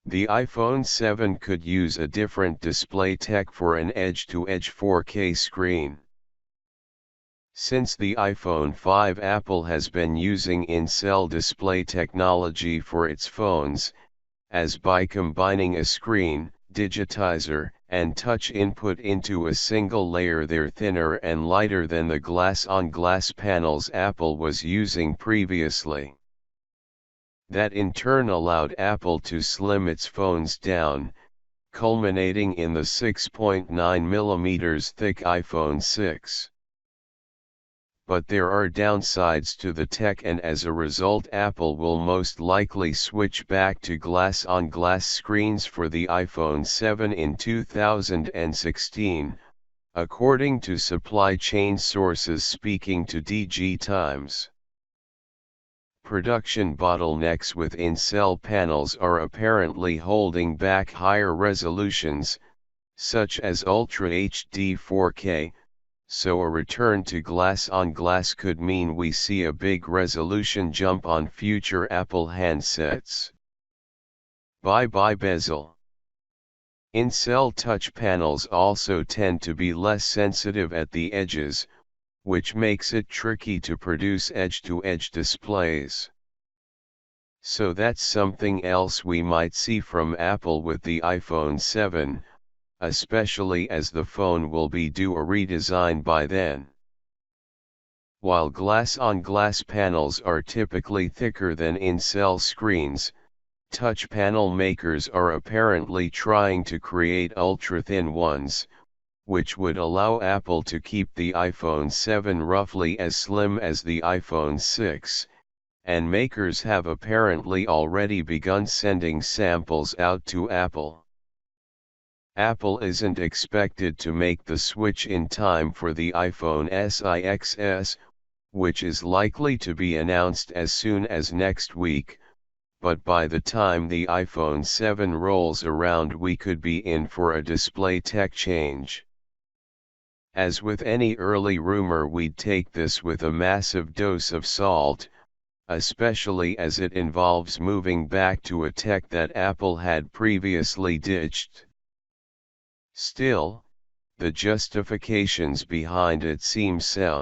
The iPhone 7 could use a different display tech for an edge-to-edge 4K screen. Since the iPhone 5, Apple has been using in-cell display technology for its phones, as by combining a screen, digitizer, and touch input into a single layer, they're thinner and lighter than the glass-on-glass panels Apple was using previously. That in turn allowed Apple to slim its phones down, culminating in the 6.9mm thick iPhone 6. But there are downsides to the tech, and as a result Apple will most likely switch back to glass-on-glass screens for the iPhone 7 in 2016, according to supply chain sources speaking to DG Times. Production bottlenecks with in-cell panels are apparently holding back higher resolutions, such as Ultra HD 4K, so a return to glass-on-glass could mean we see a big resolution jump on future Apple handsets. Bye-bye bezel. In-cell touch panels also tend to be less sensitive at the edges, which makes it tricky to produce edge-to-edge displays. So that's something else we might see from Apple with the iPhone 7, especially as the phone will be due a redesign by then. While glass-on-glass panels are typically thicker than in-cell screens, touch panel makers are apparently trying to create ultra-thin ones, which would allow Apple to keep the iPhone 7 roughly as slim as the iPhone 6, and makers have apparently already begun sending samples out to Apple. Apple isn't expected to make the switch in time for the iPhone SE XS, which is likely to be announced as soon as next week, but by the time the iPhone 7 rolls around we could be in for a display tech change. As with any early rumor, we'd take this with a massive dose of salt, especially as it involves moving back to a tech that Apple had previously ditched. Still, the justifications behind it seem sound.